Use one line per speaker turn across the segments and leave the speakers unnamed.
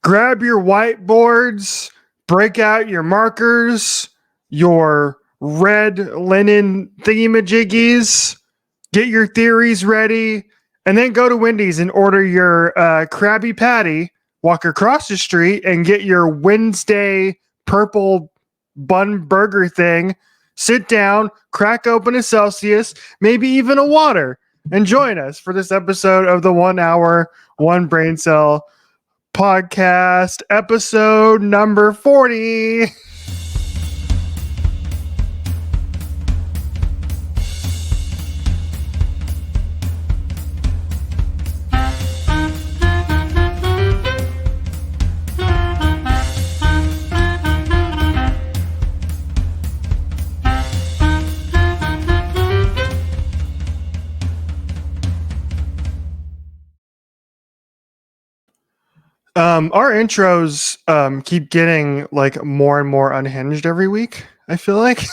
grab your whiteboards, break out your markers, your red linen thingamajiggies, get your theories ready, and then go to Wendy's and order your Krabby Patty, walk across the street and get your Wednesday purple bun burger thing, sit down, crack open a Celsius, maybe even a water, and join us for this episode of the 1 hour, one brain cell podcast, episode number 40. Our intros keep getting like more and more unhinged every week, I feel like.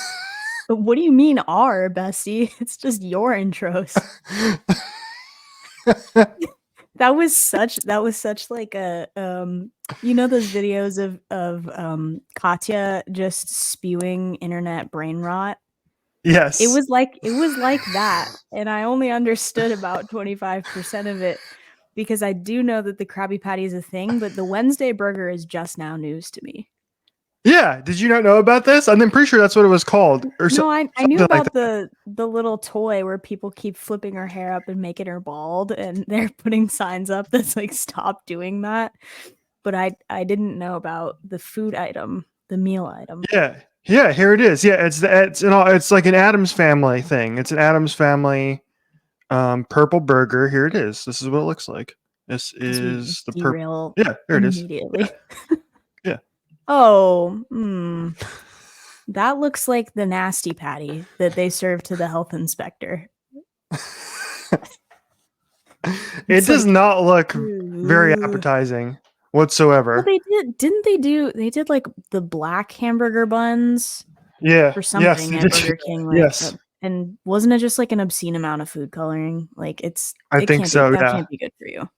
But what do you mean our, Bessie? It's just your intros. That was such like a you know those videos of Katya just spewing internet brain rot?
Yes.
It was like that, and I only understood about 25% of it because I do know that the Krabby Patty is a thing, but the Wednesday burger is just now news to me.
Yeah, did you not know about this? I'm pretty sure that's what it was called. Or
No, I knew about
like
the little toy where people keep flipping her hair up and making her bald, and they're putting signs up that's like, stop doing that. But I didn't know about the food item, the meal item.
Yeah, here it is. Yeah, it's like an Addams Family thing. It's an Addams Family purple burger. Here it is. This is what it looks like. This is the purple. Yeah, here it is.
Immediately.
Yeah.
Oh, that looks like the nasty patty that they serve to the health inspector.
It does not look very appetizing whatsoever.
Well, they did like the black hamburger buns.
Yeah.
Or something at Burger King. Like,
yes.
And wasn't it just like an obscene amount of food coloring? Like
I think so.
That can't be good for you.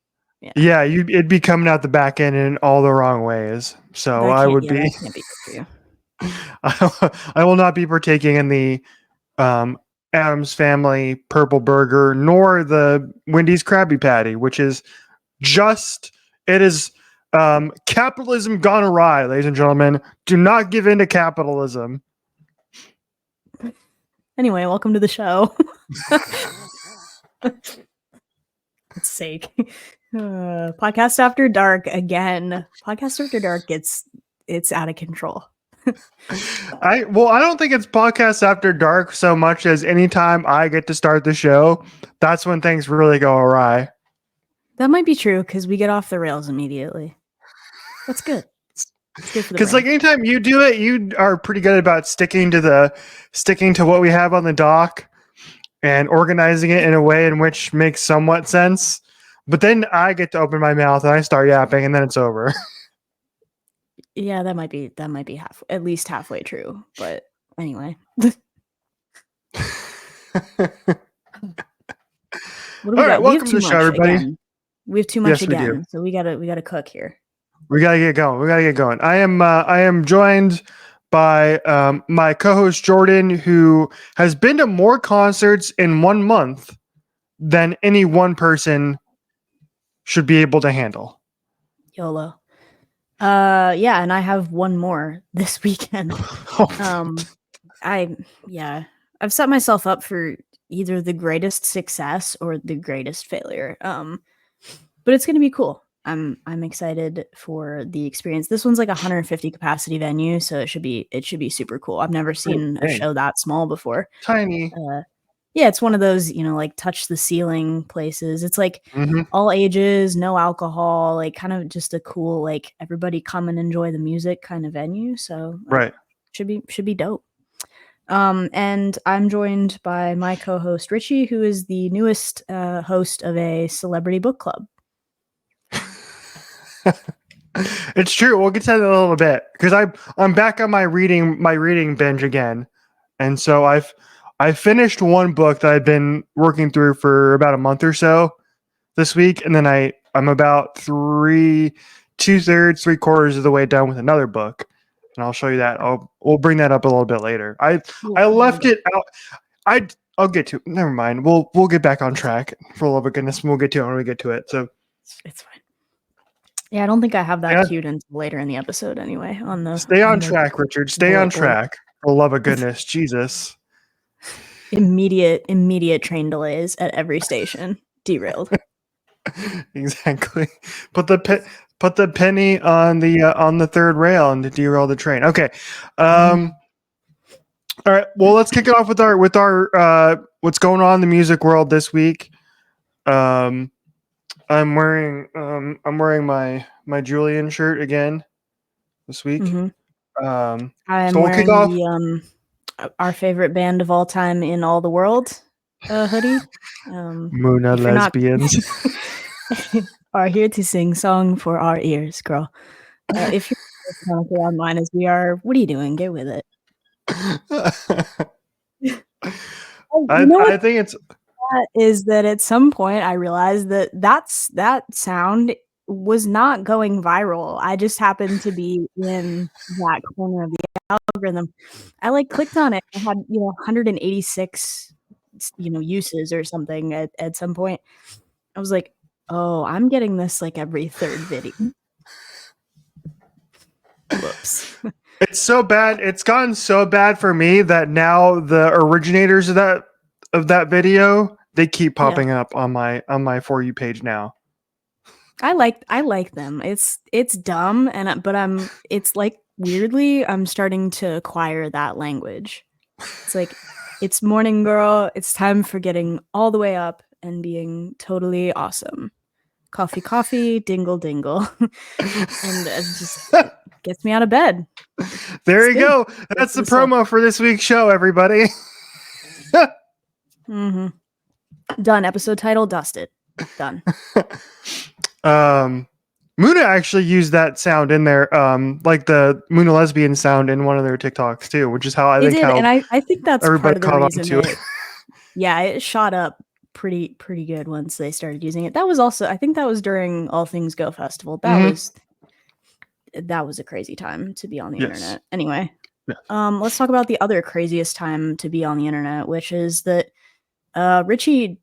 Yeah, it'd be coming out the back end in all the wrong ways. So I would be.
That can't be good
for you. I will not be partaking in the Addams Family purple burger, nor the Wendy's Krabby Patty, which is capitalism gone awry, ladies and gentlemen. Do not give in to capitalism.
Anyway, welcome to the show. Let's sake. Podcast After Dark again. Podcast After Dark it's out of control.
I don't think it's Podcast After Dark so much as anytime I get to start the show, that's when things really go awry.
That might be true because we get off the rails immediately. That's good.
Because like anytime you do it, you are pretty good about sticking to what we have on the dock and organizing it in a way in which makes somewhat sense. But then I get to open my mouth and I start yapping, and then it's over.
Yeah, that might be at least halfway true. But anyway. What do we got?
Right, welcome to the show, everybody.
Again. We have too much again, so we gotta cook here.
We gotta get going. I am joined by my co-host Jordan, who has been to more concerts in 1 month than any one person should be able to handle.
YOLO. Yeah, and I have one more this weekend. I've set myself up for either the greatest success or the greatest failure. But it's gonna be cool. I'm excited for the experience. This one's like 150 capacity venue, so it should be super cool. I've never seen a show that small before.
Tiny.
Yeah, it's one of those, like touch the ceiling places. It's like all ages, no alcohol, like kind of just a cool, like everybody come and enjoy the music kind of venue. So
right.
Should be dope. And I'm joined by my co-host Richie, who is the newest host of a celebrity book club.
It's true. We'll get to that in a little bit because I'm back on my reading binge again, and so I finished one book that I've been working through for about a month or so this week, and then I'm about 3 2/3, 3/4 of the way done with another book, and I'll show you that. We'll bring that up a little bit later. I left it out. I'll get to it. Never mind. We'll get back on track. For the love of goodness, we'll get to it when we get to it. So
it's fine. Yeah, I don't think I have that queued until later in the episode anyway.
Stay on track, Richard. Stay on track. For the love of goodness, Jesus.
Immediate train delays at every station. Derailed.
Exactly. Put the penny on the third rail and to derail the train. Okay. All right. Well, let's kick it off with our what's going on in the music world this week. I'm wearing my Julian shirt again this week.
Mm-hmm. I'm
so we'll
wearing
kick off
our favorite band of all time in all the world hoodie.
Muna Lesbians
are here to sing song for our ears, girl. If you're online as we are, what are you doing? Get with it.
I think it's
is that at some point I realized that sound was not going viral. I just happened to be in that corner of the algorithm. I clicked on it. I had 186 uses or something at some point. I was like, oh, I'm getting this every third video. Whoops.
It's so bad. It's gotten so bad for me that now the originators of that video, they keep popping up on my For You page now.
I like them. It's dumb but it's weirdly I'm starting to acquire that language. It's it's morning, girl. It's time for getting all the way up and being totally awesome. Coffee, dingle, dingle. And it just gets me out of bed.
There you go. That's the promo for this week's show, everybody.
Mm-hmm. Done. Episode title, dusted. Done.
Muna actually used that sound in there, like the Muna lesbian sound in one of their TikToks too, which is how I
think that's
everybody
part of the reason
it.
Yeah, it shot up pretty good once they started using it. That was also, I think that was during All Things Go Festival. That was a crazy time to be on the internet. Anyway, let's talk about the other craziest time to be on the internet, which is that Richie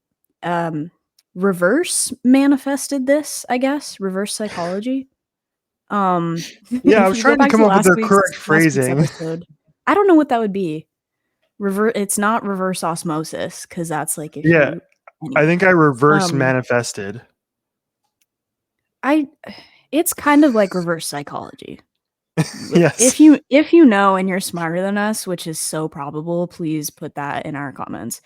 reverse manifested this, I guess. Reverse psychology.
I was trying to come up with the correct phrasing.
I don't know what that would be. It's not reverse osmosis, because that's if you,
I think I reverse manifested.
It's kind of like reverse psychology.
Yes.
If you know and you're smarter than us, which is so probable, please put that in our comments.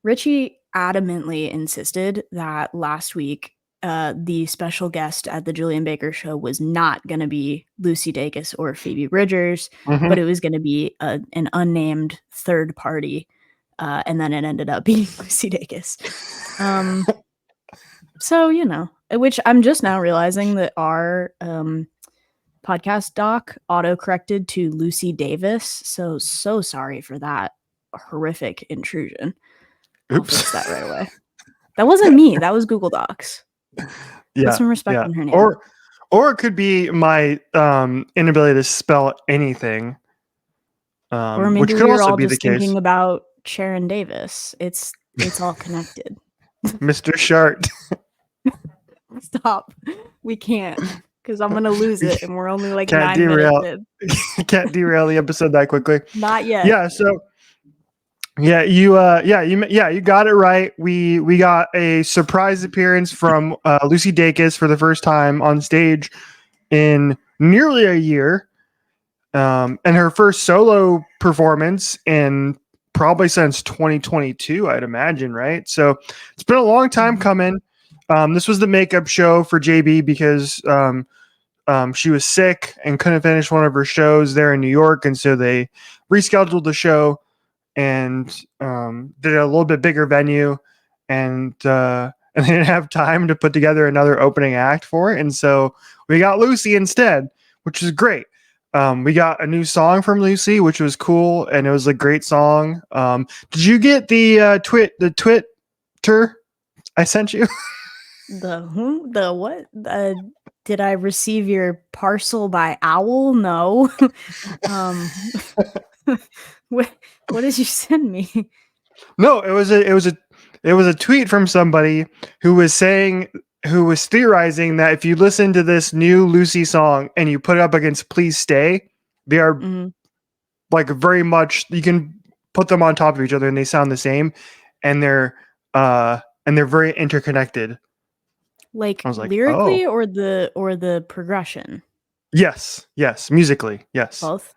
Richie adamantly insisted that last week the special guest at the Julian Baker show was not going to be Lucy Dacus or Phoebe Bridgers, but it was going to be an unnamed third party, and then it ended up being Lucy Dacus. So, which I'm just now realizing that our podcast doc auto-corrected to Lucy Davis. So sorry for that horrific intrusion. I'll fix that right away. That wasn't me. That was Google Docs. Put some respect on her name.
Or it could be my inability to spell anything.
Or maybe
which could
we're
also
all
be
just
the case.
thinking about Sharon Davis. It's all connected.
Mr. Shart.
Stop. We can't, because I'm gonna lose it, and we're only 9
derail.
minutes in.
Can't derail the episode that quickly.
Not yet.
Yeah. So. Yeah, you got it right. We got a surprise appearance from Lucy Dacus for the first time on stage in nearly a year, and her first solo performance in probably since 2022, I'd imagine, right? So it's been a long time coming. This was the makeup show for JB because she was sick and couldn't finish one of her shows there in New York, and so they rescheduled the show and did a little bit bigger venue, and they didn't have time to put together another opening act for it, and so we got Lucy instead, which is great. We got a new song from Lucy, which was cool, and it was a great song. Did you get the Twitter I sent you?
The what? Did I receive your parcel by owl? No. um, what did you send me?
No, it was a tweet from somebody who was saying who was theorizing that if you listen to this new Lucy song and you put it up against Please Stay, they are
Mhm.
like very much you can put them on top of each other and they sound the same and they're very interconnected.
Like
I was like,
lyrically
"Oh,
or the progression?
yes, yes, musically, yes.
Both.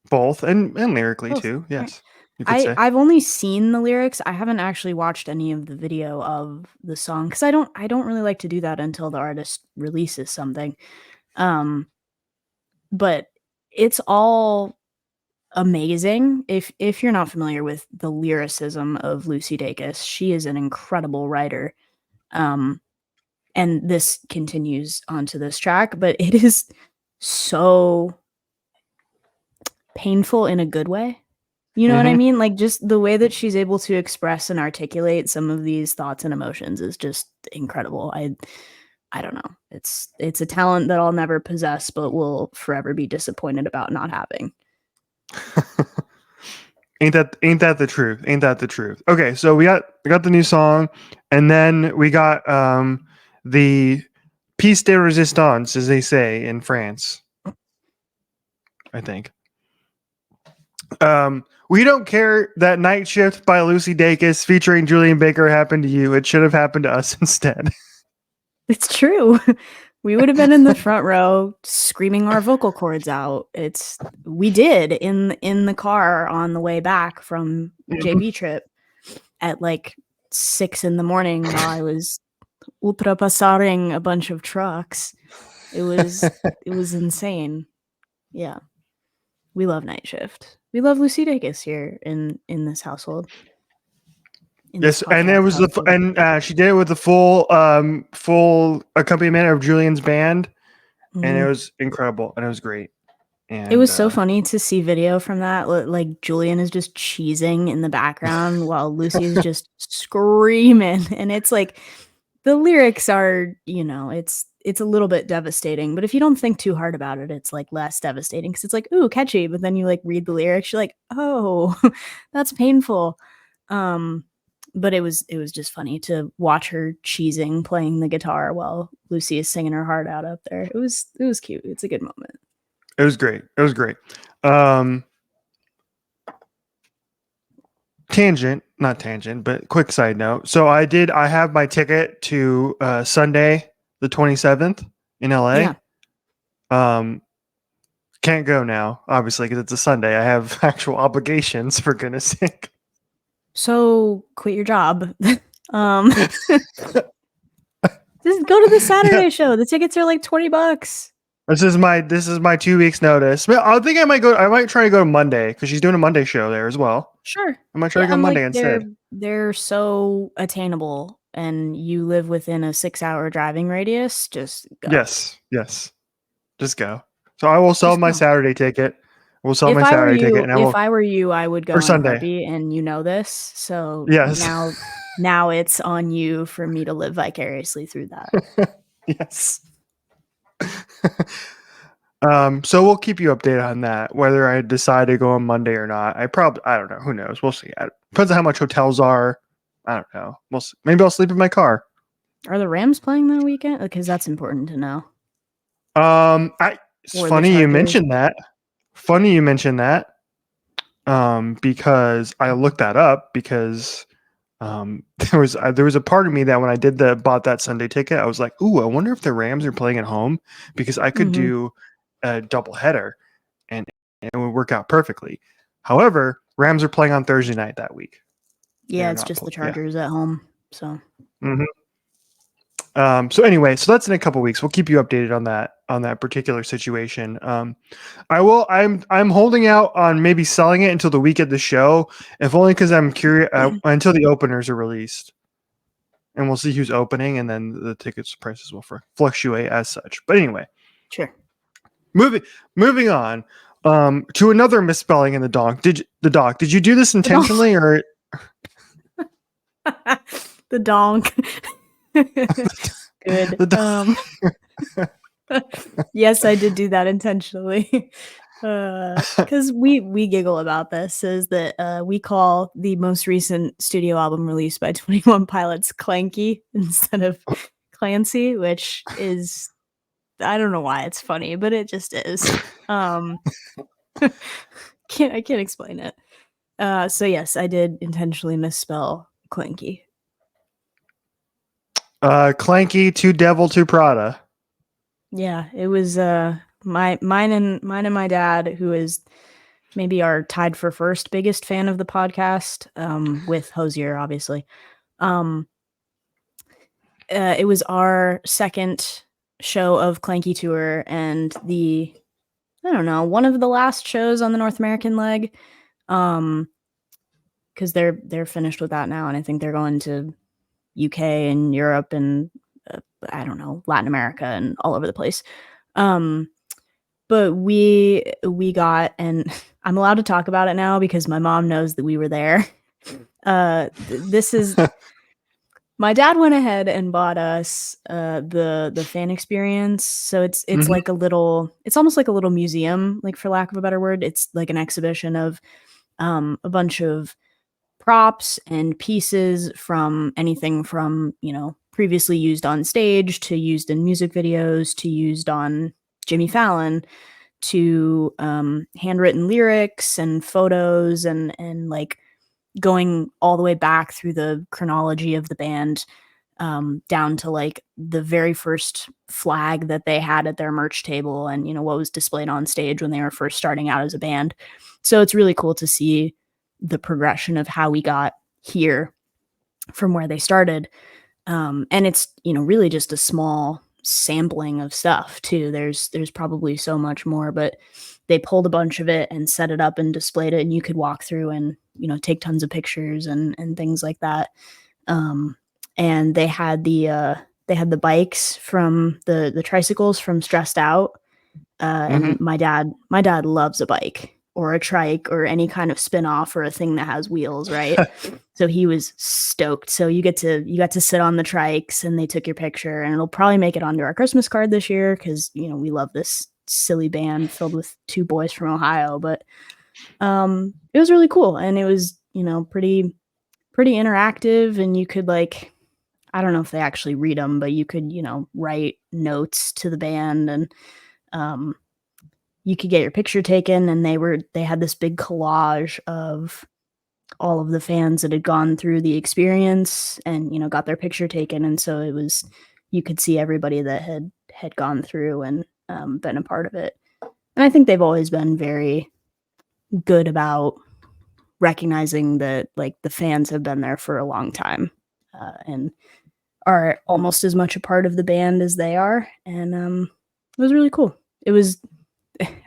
Both and lyrically
Both.
too.
Right.
Yes. You could say.
I've only seen the lyrics. I haven't actually watched any of the video of the song because I don't really like to do that until the artist releases something. Um, but it's all amazing. If you're not familiar with the lyricism of Lucy Dacus, she is an incredible writer. Um, and this continues onto this track, but it is so painful in a good way. You know what I
Mhm.
mean? Like, just the way that she's able to express and articulate some of these thoughts and emotions is just incredible. I don't know. It's a talent that I'll never possess, but will forever be disappointed about not having.
Ain't that the truth? Ain't that the truth? Okay, so we got the new song, and then we got the piece de resistance, as they say in France. I think. We don't care that Night Shift by Lucy Dacus featuring Julian Baker happened to you. It should have happened to us instead.
It's true. We would have been in the front row screaming our vocal cords out. We did in the car on the way back from JB trip at like 6 in the morning while I was ultrapassing a bunch of trucks. It was insane. Yeah. We love Night Shift. We love Lucy Dacus here in this household. In this
Yes, and it
podcast
was
household.
she did it with the full accompaniment of Julian's band, and it
Mhm.
was incredible and it was great.
It
And
was so funny to see video from that. Like Julian is just cheesing in the background while Lucy is just screaming. And it's like the lyrics are, it's a little bit devastating. But if you don't think too hard about it, it's like less devastating because it's like, ooh, catchy. But then you like read the lyrics, you're like, oh, that's painful. Um, but it was just funny to watch her cheesing playing the guitar while Lucy is singing her heart out up there. It was cute. It's a good moment.
it was great. It was great. Um, not tangent, but quick side note. So I have my ticket to Sunday the 27th in
Yeah.
LA. Can't go now, obviously, because it's a Sunday. I have actual obligations, for goodness sake.
So quit your job. um just go to the
Yeah,
Saturday show. The tickets are like $20.
this is my 2 weeks notice. Well, I think I might try to go to Monday because she's doing a Monday show there as well.
Sure.
I might try to
Yeah,
go
I'm like
Monday instead.
they're so attainable and you live within a 6-hour driving radius, just go.
Yes, yes. Just go. So I will sell
Just
my
go.
Saturday ticket. We'll sell
If
my
I were
Saturday ticket,
you,
and I
if
will
I were you, I would
for
go in a
Sunday.
heartbeat and you know this. So
Yes,
now it's on you for me to live vicariously through that.
yes. So we'll keep you updated on that, whether I decide to go on Monday or not. I don't know. Who knows? We'll see. Depends on how much hotels are. I don't know. We'll see. Maybe I'll sleep in my car.
Are the Rams playing that weekend? Because that's important to know.
It's
Or the
funny you
Chargers.
mentioned that. Funny you mentioned that. Because I looked that up because there was a part of me that when I bought that Sunday ticket, I was like, ooh, I wonder if the Rams are playing at home because I could
Mhm.
do a double header and it would work out perfectly. However, Rams are playing on Thursday night that week.
Yeah,
They're
it's
not.
just the
Yeah.
Chargers at home. So
hmm So anyway, so that's in a couple weeks. We'll keep you updated on that particular situation. I will. I'm holding out on maybe selling it until the week of the show, if only because I'm curious until the openers are released, and we'll see who's opening, and then the tickets prices will fluctuate as such. But anyway,
sure.
moving on. To another misspelling in the doc. Did you do this
The donk.
intentionally or
The donk. Good.
The
Yes, I did do that intentionally. Because we giggle about this, is that we call the most recent studio album released by 21 Pilots Clanky instead of Clancy, which is, I don't know why it's funny, but it just is. I can't explain it. So yes, I did intentionally misspell Clanky.
Clanky, Two Devil, Two Prada.
Yeah, it was mine and my dad, who is maybe our tied for first biggest fan of the podcast, with Hosier, obviously. It was our second show of Clanky Tour, and I don't know, one of the last shows on the North American leg. Because they're finished with that now, and I think they're going to UK and Europe and I don't know, Latin America and all over the place. But we got, and I'm allowed to talk about it now because my mom knows that we were there. This is my dad went ahead and bought us the fan experience. So it's
Mhm.
like it's almost like a little museum, like, for lack of a better word. It's like an exhibition of a bunch of props and pieces from anything from, previously used on stage to used in music videos to used on Jimmy Fallon to handwritten lyrics and photos and like going all the way back through the chronology of the band, down to like the very first flag that they had at their merch table and, what was displayed on stage when they were first starting out as a band. So it's really cool to see the progression of how we got here from where they started. And it's, really just a small sampling of stuff too. There's probably so much more, but they pulled a bunch of it and set it up and displayed it, and you could walk through and, take tons of pictures and things like that. And they had the bikes from the tricycles from Stressed Out. And my dad loves a bike or a trike or any kind of spin-off or a thing that has wheels, right? So he was stoked. So you got to sit on the trikes, and they took your picture, and it'll probably make it onto our Christmas card this year because, we love this silly band filled with two boys from Ohio. But it was really cool, and it was, pretty interactive, and you could, like, I don't know if they actually read them, but you could, write notes to the band, and you could get your picture taken, and they had this big collage of all of the fans that had gone through the experience and, got their picture taken. And so you could see everybody that had gone through and been a part of it. And I think they've always been very good about recognizing that, like, the fans have been there for a long time, and are almost as much a part of the band as they are. And it was really cool. It was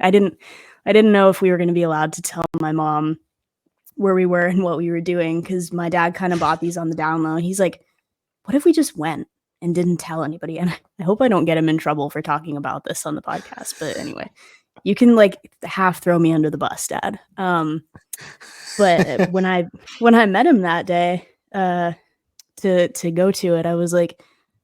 I didn't know if we were going to be allowed to tell my mom where we were and what we were doing, because my dad kind of bought these on the down low. He's like, what if we just went and didn't tell anybody? And I hope I don't get him in trouble for talking about this on the podcast. But anyway, you can, like, half throw me under the bus, Dad. But when I met him that day to go to it, I was like,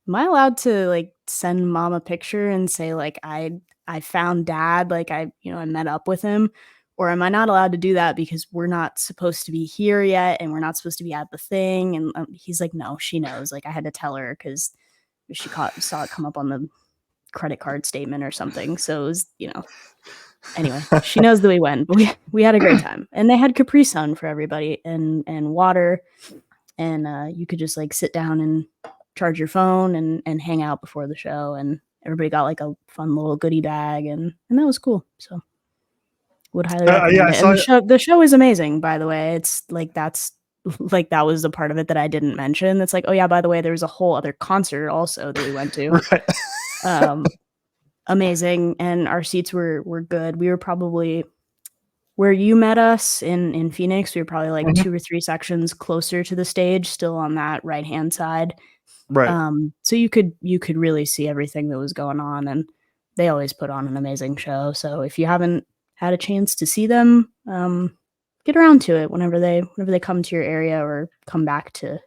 am I allowed to, like, send Mom a picture and say, like, I found Dad, like, I met up with him? Or am I not allowed to do that because we're not supposed to be here yet and we're not supposed to be at the thing? And he's like, no, she knows. Like, I had to tell her because she saw it come up on the credit card statement or something. So it was, anyway, she knows that we went, but we had a great time. And they had Capri Sun for everybody and water. And you could just, like, sit down and charge your phone and hang out before the show. And everybody got, like, a fun little goodie bag. And that was cool. So would highly recommend it. And the show is amazing, by the way. It's like, that was the part of it that I didn't mention. It's like, oh yeah, by the way, there was a whole other concert also that we went to. Right. Amazing. And our seats were good. We were probably where you met us in Phoenix. We were probably like 2 or 3 sections closer to the stage, still on that right-hand side.
Right.
So you could really see everything that was going on, and they always put on an amazing show. So if you haven't had a chance to see them, get around to it whenever they come to your area or come back to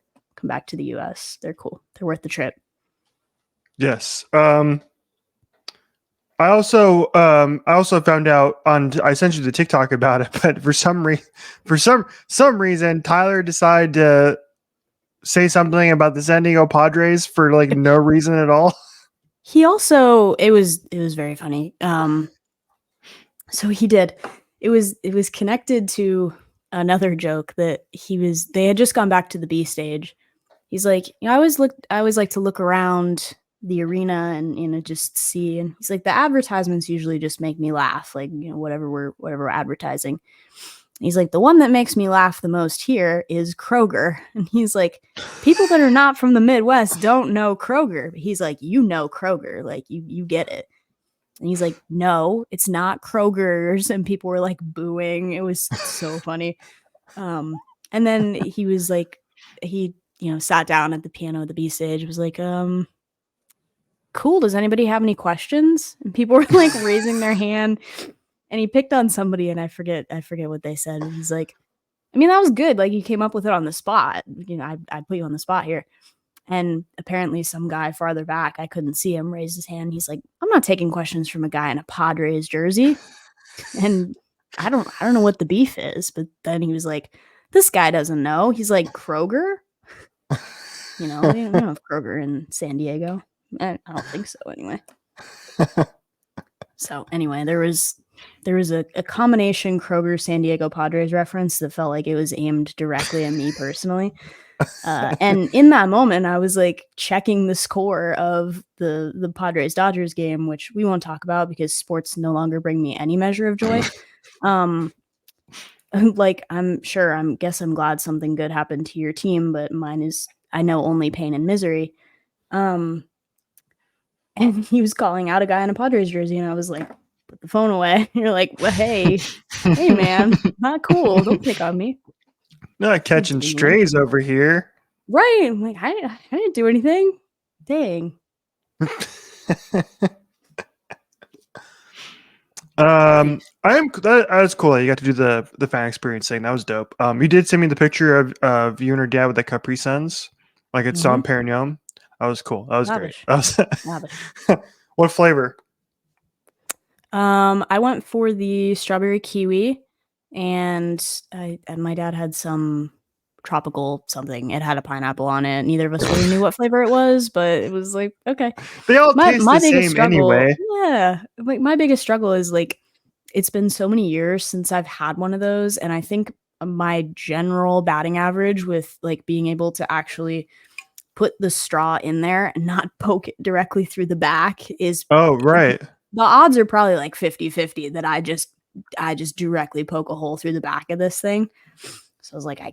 the US. They're cool. They're worth the trip.
Yes. I also found out I sent you the TikTok about it, but for some reason Tyler decided to say something about the San Diego Padres for like no reason at all.
He also it was very funny. So he did. It was connected to another joke that they had just gone back to the B stage. He's like, I always like to look around the arena and just see, and he's like, the advertisements usually just make me laugh, like, whatever we're advertising. He's like, the one that makes me laugh the most here is Kroger. And he's like, people that are not from the Midwest don't know Kroger. But he's like, Kroger, like you get it. And he's like, no, it's not Kroger's. And people were like booing. It was so funny. And then he was like, he sat down at the piano at the B stage, was like, cool, does anybody have any questions? And people were like raising their hand. And he picked on somebody, and I forget what they said. And he's like, I mean, that was good. Like, you came up with it on the spot. I put you on the spot here. And apparently some guy farther back, I couldn't see him, raised his hand. He's like, I'm not taking questions from a guy in a Padres jersey. And I don't know what the beef is. But then he was like, this guy doesn't know. He's like, Kroger? We don't have Kroger in San Diego. I don't think so anyway. So anyway, there was a combination Kroger San Diego Padres reference that felt like it was aimed directly at me personally. And in that moment, I was like checking the score of the Padres Dodgers game, which we won't talk about because sports no longer bring me any measure of joy. Like, I'm glad something good happened to your team, but mine is, I know, only pain and misery. And he was calling out a guy in a Padres jersey, and I was like, put the phone away. You're like, well, hey man, not cool. Don't pick on me.
Not catching strays over here.
Right. I'm like, I didn't do anything. Dang.
That was cool. You got to do the fan experience thing. That was dope. You did send me the picture of you and her dad with the Capri Suns, like it's Dom Perignon. That was cool. That was
Lavish.
Great. What flavor?
I went for the strawberry kiwi, and my dad had some tropical something. It had a pineapple on it. Neither of us really knew what flavor it was, but it was like, okay.
They all taste the same anyway.
Yeah, like my biggest struggle is like, it's been so many years since I've had one of those, and I think my general batting average with like being able to actually put the straw in there and not poke it directly through the back is,
oh right,
the odds are probably like 50-50 that I just directly poke a hole through the back of this thing. So I was like, I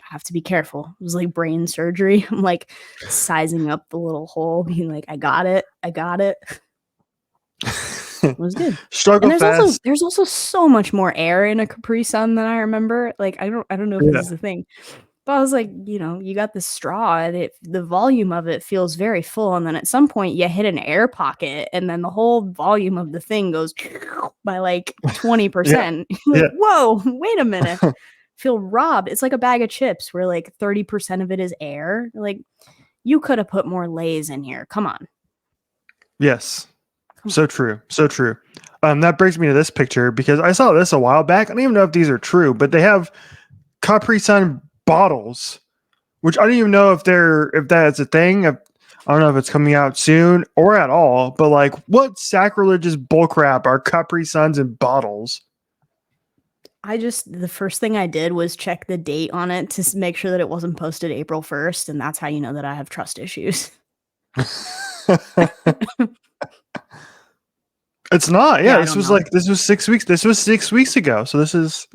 have to be careful. It was like brain surgery. I'm like sizing up the little hole, being like, I got it. It was good.
Struggle
and
fast.
There's also so much more air in a Capri Sun than I remember. Like, I don't know if this is the thing. But I was like, you got the straw, and the volume of it feels very full. And then at some point you hit an air pocket, and then the whole volume of the thing goes by like 20%. Like, whoa, wait a minute. Feel robbed. It's like a bag of chips where like 30% of it is air. Like, you could have put more Lay's in here. Come on.
Yes. So true. That brings me to this picture because I saw this a while back. I don't even know if these are true, but they have Capri Sun bottles, which I don't even know if that's a thing. I don't know if it's coming out soon or at all, but like, what sacrilegious bullcrap are Capri Suns in bottles?
The first thing I did was check the date on it to make sure that it wasn't posted April 1st. And that's how you know that I have trust issues.
It's not. Yeah, this was 6 weeks. This was 6 weeks ago. So this is,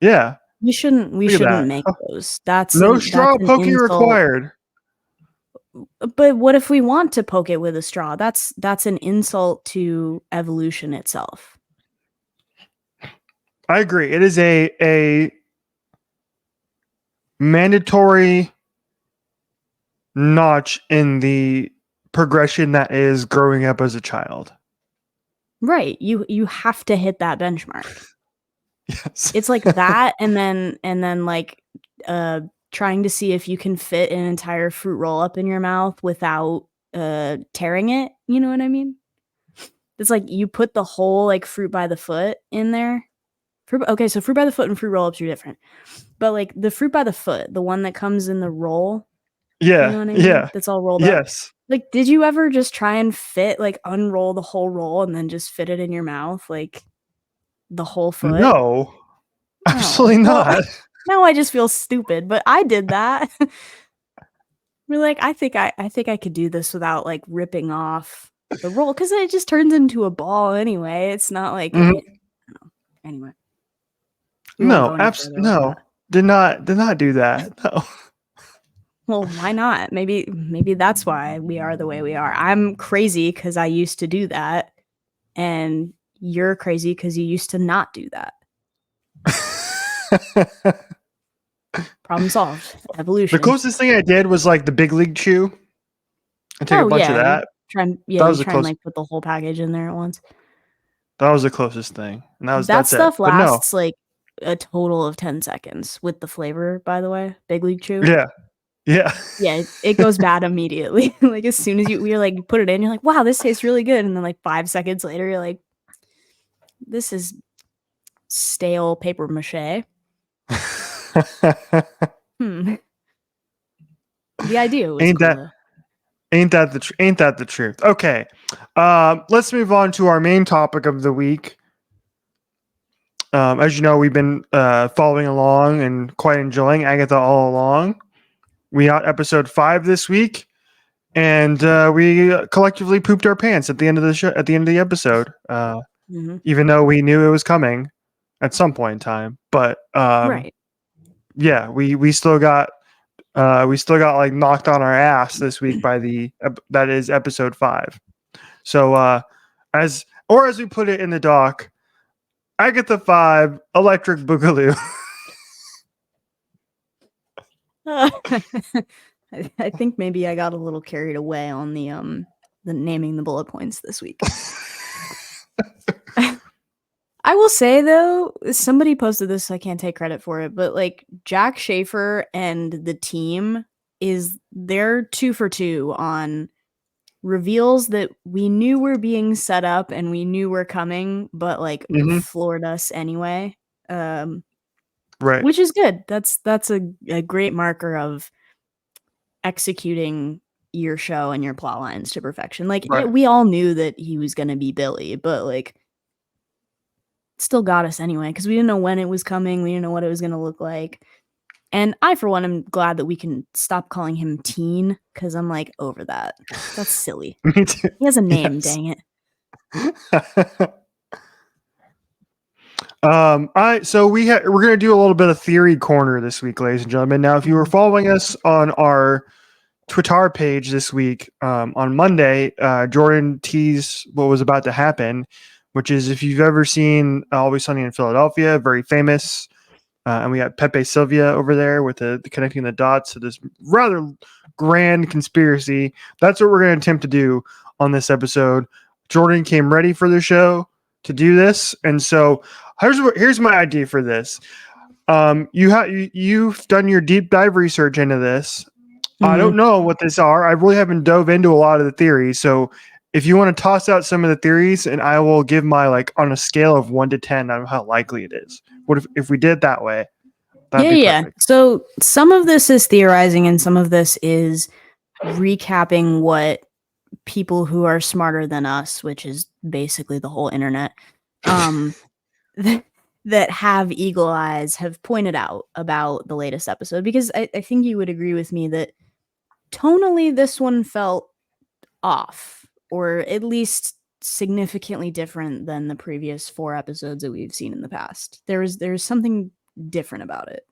yeah.
We shouldn't make those. That's
no straw poking required.
But what if we want to poke it with a straw? That's an insult to evolution itself.
I agree. It is a mandatory notch in the progression that is growing up as a child.
Right. You have to hit that benchmark.
Yes.
It's like that, and then like trying to see if you can fit an entire fruit roll up in your mouth without tearing it. You know what I mean? It's like you put the whole like fruit by the foot in there. Okay, so fruit by the foot and fruit roll-ups are different. But like the fruit by the foot, the one that comes in the roll, you know
Yeah,
what I mean?
yeah,
That's all rolled up.
yes.
Like, did you ever just try and unroll the whole roll and then just fit it in your mouth, like the whole foot?
No,
Oh,
absolutely
well,
not.
now I just feel stupid, but I did that. We're like, I think I could do this without like ripping off the roll because it just turns into a ball anyway. It's not like
Mhm.
anyway. We won't go any further with that.
No. Did not do that. No.
Well, why not? Maybe that's why we are the way we are. I'm crazy because I used to do that, and you're crazy because you used to not do that. Problem solved.
The
Evolution.
closest thing I did was like the Big League Chew. I take a bunch of that.
You
That was the
try and
close.
like put the whole package in there at once.
That was the closest thing, and
That
that's it.
stuff
But no,
lasts like a total of 10 seconds with the flavor, by the way. Big League Chew.
yeah, yeah.
Yeah, it goes bad immediately. Like as soon as you're like you put it in, you're like, wow, this tastes really good. And then like 5 seconds later, you're like, this is stale paper mache. Hmm. The idea was
ain't
cool
that
though.
ain't that the truth? Okay, let's move on to our main topic of the week. As you know, we've been following along and quite enjoying Agatha All Along. We got episode 5 this week, and we collectively pooped our pants at the end of the show. At the end of the episode, even though we knew it was coming at some point in time, but
Right.
yeah, we still got like knocked on our ass this week by that is episode 5. So as we put it in the doc, Agatha 5 Electric Boogaloo.
I think maybe I got a little carried away on the naming the bullet points this week. I will say though, somebody posted this, so I can't take credit for it, but like Jack Schaefer and the team they're 2 for 2 on reveals that we knew were being set up and we knew were coming, but like floored us anyway.
Right.
Which is good. That's a great marker of executing your show and your plot lines to perfection. Like
Right.
we all knew that he was going to be Billy, but like still got us anyway because we didn't know when it was coming. We didn't know what it was going to look like. And I, for one, am glad that we can stop calling him Teen because I'm like over that. That's silly.
Me too.
He has a name,
Yes.
dang it.
So we're gonna do a little bit of theory corner this week, ladies and gentlemen. Now, if you were following us on our Twitter page this week, on Monday, Jordan teased what was about to happen, which is if you've ever seen Always Sunny in Philadelphia, very famous, and we got Pepe Sylvia over there with the connecting the dots to this rather grand conspiracy. That's what we're going to attempt to do on this episode. Jordan came ready for the show to do this, and so here's my idea for this. You've done your deep dive research into this. I don't know what these are. I really haven't dove into a lot of the theories. So if you want to toss out some of the theories, and I will give my like on a scale of 1 to 10 on how likely it is. What if we did it that way? That'd be perfect.
So some of this is theorizing, and some of this is recapping what people who are smarter than us, which is basically the whole internet, that have eagle eyes have pointed out about the latest episode. Because I think you would agree with me that tonally this one felt off, or at least significantly different than the previous 4 episodes that we've seen in the past. There's something different about it.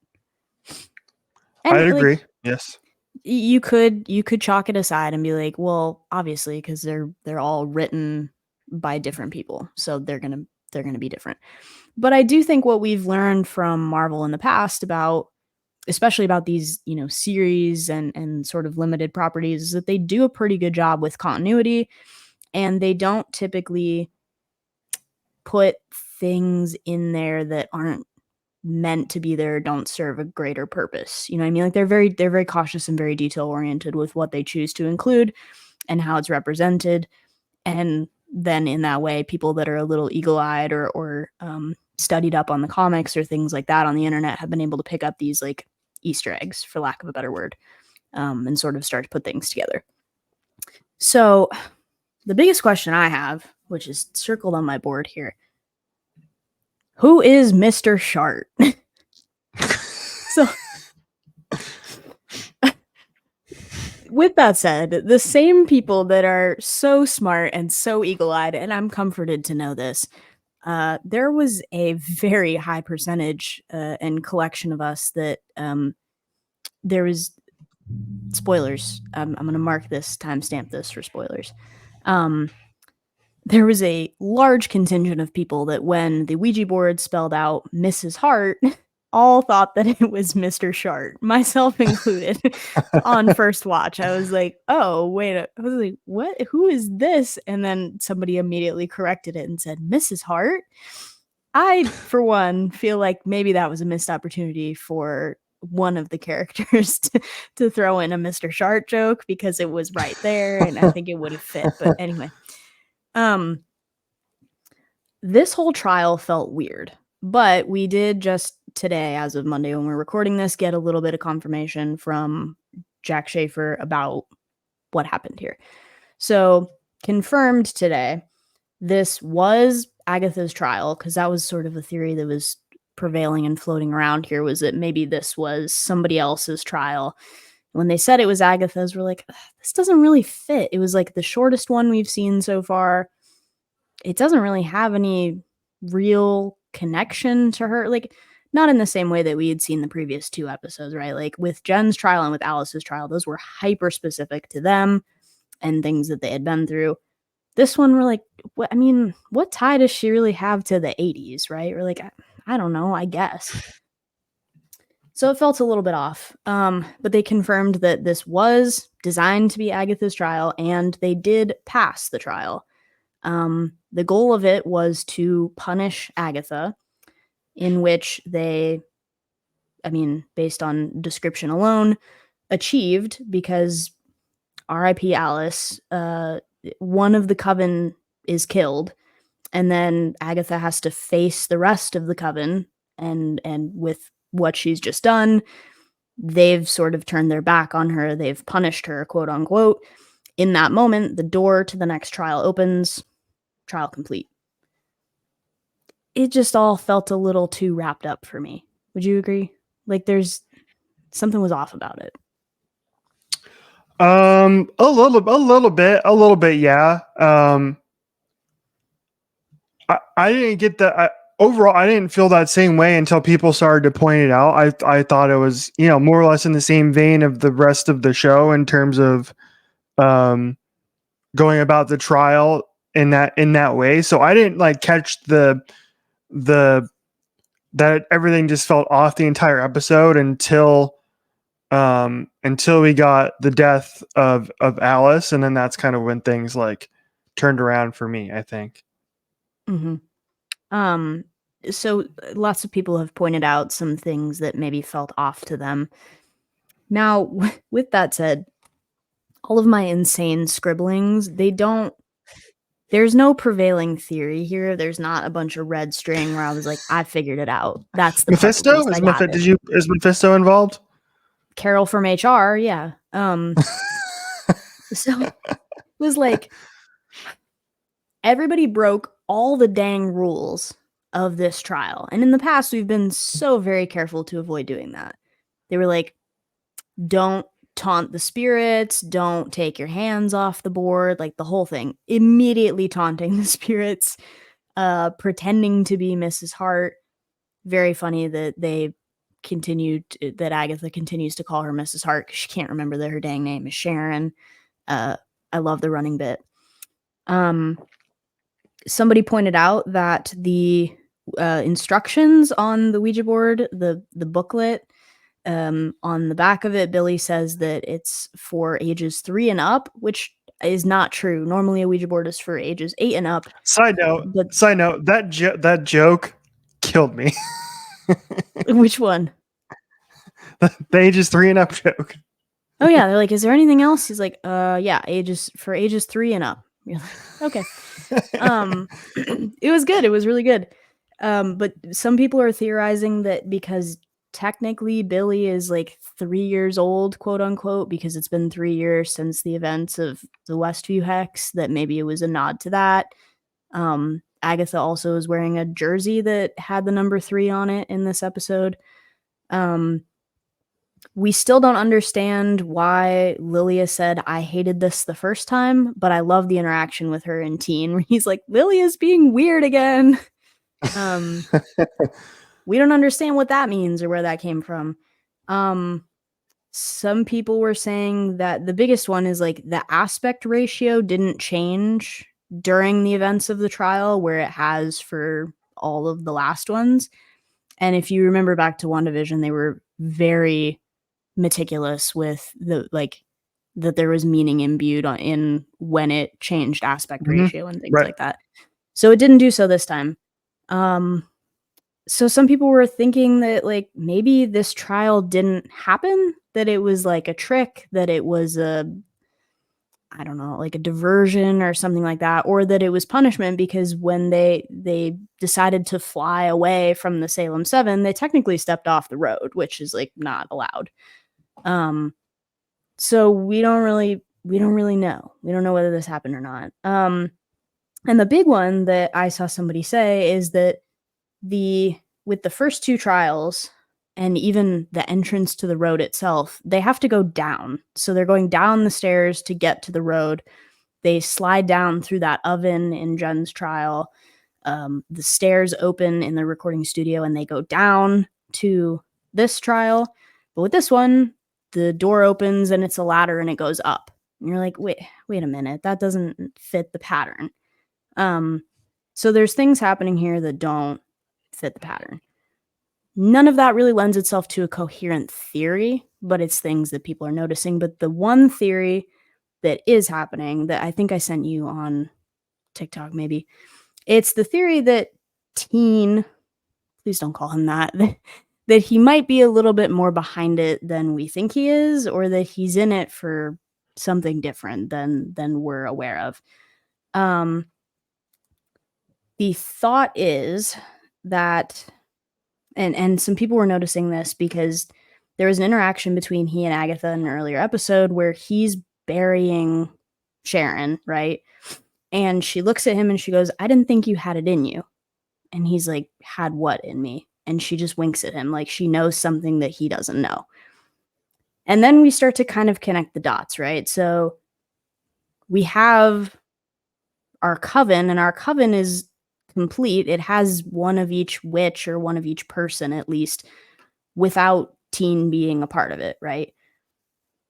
And
I agree. Yes.
You could chalk it aside and be like, well, obviously, because they're all written by different people, so they're gonna be different. But I do think what we've learned from Marvel in the past especially about these, series and sort of limited properties, is that they do a pretty good job with continuity, and they don't typically put things in there that aren't meant to be there, don't serve a greater purpose. You know what I mean? Like they're very cautious and very detail oriented with what they choose to include. and how it's represented. And then in that way, people that are a little eagle-eyed or studied up on the comics or things like that on the internet have been able to pick up these like Easter eggs, for lack of a better word, and sort of start to put things together. So the biggest question I have, which is circled on my board here, who is Mr. Shart? So with that said, the same people that are so smart and so eagle-eyed, and I'm comforted to know this, there was a very high percentage and collection of us that there was spoilers. I'm going to mark this, timestamp this for spoilers. There was a large contingent of people that when the Ouija board spelled out Mrs. Hart, all thought that it was Mr. Shart, myself included. On first watch, I was like, oh, wait. I was like, what? Who is this? And then somebody immediately corrected it and said, Mrs. Hart. I, for one, feel like maybe that was a missed opportunity for one of the characters to throw in a Mr. Shart joke because it was right there and I think it would have fit. But anyway, this whole trial felt weird, but we did just today, as of Monday when we're recording this, get a little bit of confirmation from Jack Schaefer about what happened here. So confirmed today, this was Agatha's trial, because that was sort of a theory that was prevailing and floating around here, was that maybe this was somebody else's trial. When they said it was Agatha's, we're like, this doesn't really fit. It was like the shortest one we've seen so far. It doesn't really have any real connection to her. Like, not in the same way that we had seen the previous 2 episodes, right? Like with Jen's trial and with Alice's trial, those were hyper specific to them and things that they had been through. This one, we're like, what tie does she really have to the 80s, right? We're like, I don't know, I guess. So it felt a little bit off. But they confirmed that this was designed to be Agatha's trial, and they did pass the trial. The goal of it was to punish Agatha, in which they, based on description alone, achieved, because R.I.P. Alice, one of the coven is killed, and then Agatha has to face the rest of the coven, and with what she's just done, they've sort of turned their back on her. They've punished her, quote unquote. In that moment, the door to the next trial opens. Trial complete. It just all felt a little too wrapped up for me. Would you agree? Like there's something was off about it.
A little bit, yeah. I didn't get that. Overall, I didn't feel that same way until people started to point it out. I thought it was, more or less in the same vein of the rest of the show in terms of going about the trial in that way. So I didn't like catch the that everything just felt off the entire episode until we got the death of Alice, and then that's kind of when things like turned around for me, I think.
Mm-hmm. So lots of people have pointed out some things that maybe felt off to them. Now, with that said, all of my insane scribblings, there's no prevailing theory here. There's not a bunch of red string where I was like, I figured it out. That's the
Mephisto? Is Mephisto involved?
Carol from HR, yeah. So it was like everybody broke all the dang rules of this trial. And in the past, we've been so very careful to avoid doing that. They were like, don't taunt the spirits, don't take your hands off the board, like the whole thing. Immediately taunting the spirits, pretending to be Mrs. Hart. Very funny that that Agatha continues to call her Mrs. Hart because she can't remember that her dang name is Sharon. I love the running bit. Somebody pointed out that the instructions on the Ouija board, the booklet, on the back of it, Billy says that it's for ages 3 and up, which is not true. Normally a Ouija board is for ages 8 and up.
Side note, that joke killed me.
Which one?
The ages 3 and up joke.
oh yeah, they're like, is there anything else? He's like, yeah, ages 3 and up. You're like, okay. It was good. It was really good. But some people are theorizing that because technically Billy is like 3 years old, quote unquote, because it's been 3 years since the events of the Westview Hex, that maybe it was a nod to that. Agatha also is wearing a jersey that had the number 3 on it in this episode. We still don't understand why Lilia said, I hated this the first time, but I love the interaction with her in Teen, where he's like, Lilia's being weird again. We don't understand what that means or where that came from. Some people were saying that the biggest one is like the aspect ratio didn't change during the events of the trial, where it has for all of the last ones. And if you remember back to WandaVision, they were very meticulous with the like that there was meaning imbued in when it changed aspect ratio and things like that. So it didn't do so this time. So some people were thinking that like maybe this trial didn't happen, that it was like a trick, that it was I don't know, like a diversion or something like that, or that it was punishment because when they decided to fly away from the Salem 7, they technically stepped off the road, which is like not allowed. So we don't really know. We don't know whether this happened or not. And the big one that I saw somebody say is that with the first 2 trials and even the entrance to the road itself, they have to go down. So they're going down the stairs to get to the road. They slide down through that oven in Jen's trial. The stairs open in the recording studio and they go down to this trial. But with this one, the door opens and it's a ladder and it goes up. And you're like, wait a minute, that doesn't fit the pattern. So there's things happening here that don't fit the pattern. None of that really lends itself to a coherent theory, but it's things that people are noticing. But the one theory that is happening, that I think I sent you on TikTok maybe, it's the theory that Teen, please don't call him that, that he might be a little bit more behind it than we think he is, or that he's in it for something different than we're aware of. The thought is that, and some people were noticing this because there was an interaction between he and Agatha in an earlier episode where he's burying Sharon, right? And she looks at him and she goes, I didn't think you had it in you. And he's like, had what in me? And she just winks at him like she knows something that he doesn't know. And then we start to kind of connect the dots, right? So we have our coven, and our coven is complete. It has one of each witch or one of each person, at least, without Teen being a part of it, right?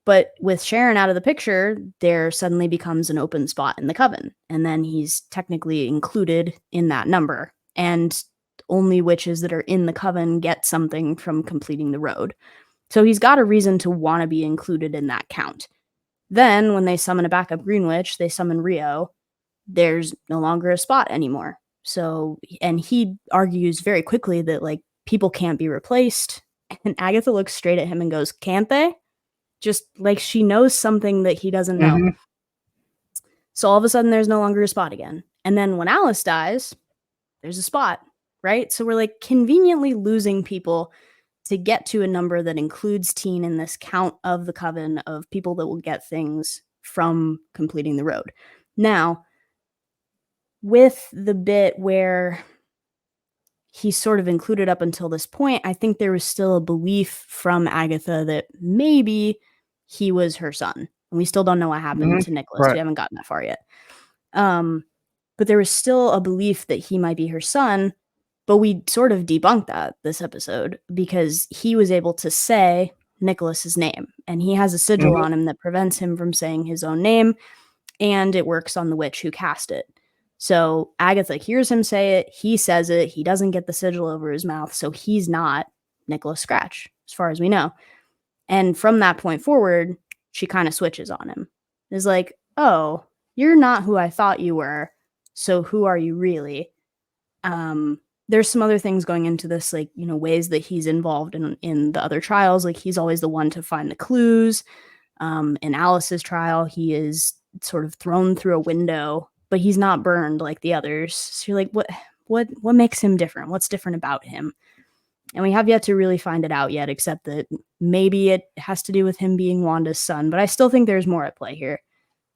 But with Sharon out of the picture, there suddenly becomes an open spot in the coven. And then he's technically included in that number. And only witches that are in the coven get something from completing the road. So he's got a reason to want to be included in that count. Then when they summon a backup Green Witch, they summon Rio. There's no longer a spot anymore. So, and he argues very quickly that like people can't be replaced. And Agatha looks straight at him and goes, can't they? Just like she knows something that he doesn't know. So all of a sudden there's no longer a spot again. And then when Alice dies, there's a spot, right? So we're like conveniently losing people to get to a number that includes Teen in this count of the coven of people that will get things from completing the road. Now, with the bit where he's sort of included up until this point, I think there was still a belief from Agatha that maybe he was her son. And we still don't know what happened to Nicholas.
Right.
We haven't gotten that far yet. But there was still a belief that he might be her son, but we sort of debunked that this episode because he was able to say Nicholas's name, and he has a sigil on him that prevents him from saying his own name, and it works on the witch who cast it. So Agatha hears him say it, he says it, he doesn't get the sigil over his mouth, so he's not Nicholas Scratch, as far as we know. And from that point forward, she kind of switches on him. It's like, oh, you're not who I thought you were, so who are you really? There's some other things going into this, like, ways that he's involved in the other trials. Like, he's always the one to find the clues. In Alice's trial, he is sort of thrown through a window, but he's not burned like the others. So you're like, what makes him different? What's different about him? And we have yet to really find it out yet, except that maybe it has to do with him being Wanda's son. But I still think there's more at play here.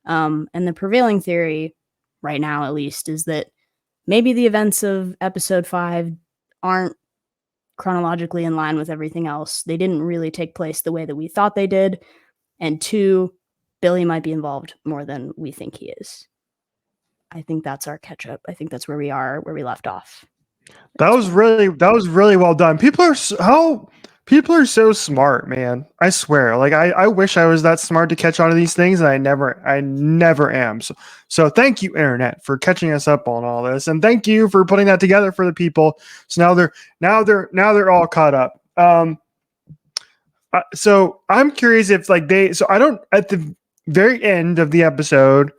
And the prevailing theory, right now at least, is that maybe the events of episode 5 aren't chronologically in line with everything else. They didn't really take place the way that we thought they did. And 2, Billy might be involved more than we think he is. I think that's our catch up. I think that's where we are, where we left off.
That was really well done. People are so smart, man. I swear. Like I wish I was that smart to catch on to these things, and I never am. So thank you, internet, for catching us up on all this, and thank you for putting that together for the people. So now they're all caught up. So I'm curious if at the very end of the episode.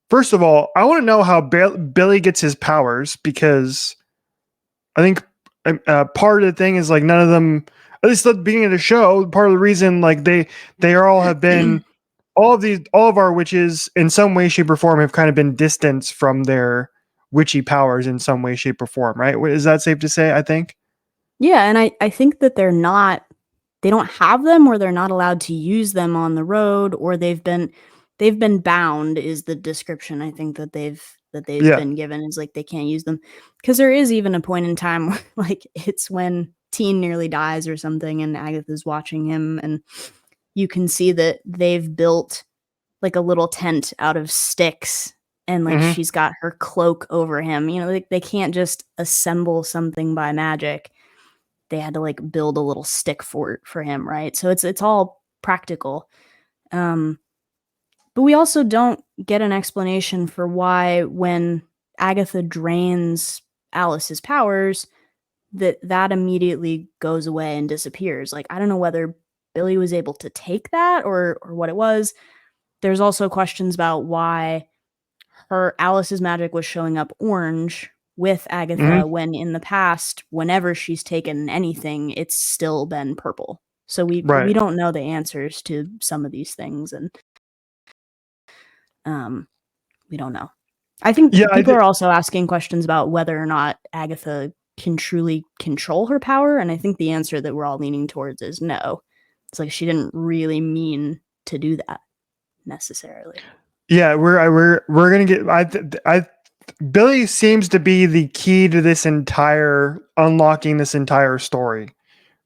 First of all, I want to know how Billy gets his powers, because I think part of the thing is like none of them, at least at the beginning of the show, part of the reason like they all have been all of our witches in some way, shape, or form have kind of been distanced from their witchy powers in some way, shape, or form, right? Is that safe to say? I think.
Yeah, and I think that they don't have them, or they're not allowed to use them on the road, or they've been bound is the description I think that they've been given, is like they can't use them. Because there is even a point in time where like it's when Teen nearly dies or something, and Agatha's watching him, and you can see that they've built like a little tent out of sticks, and like she's got her cloak over him. You know, like they can't just assemble something by magic. They had to like build a little stick fort for him, right? So it's all practical. But we also don't get an explanation for why when Agatha drains Alice's powers, that immediately goes away and disappears. Like, I don't know whether Billy was able to take that or what it was. There's also questions about why Alice's magic was showing up orange with Agatha when in the past, whenever she's taken anything, it's still been purple. So we don't know the answers to some of these things, and we don't know. I think people are also asking questions about whether or not Agatha can truly control her power, and I think the answer that we're all leaning towards is no. It's like she didn't really mean to do that necessarily. Yeah,
we're gonna get. Billy seems to be the key to this unlocking this entire story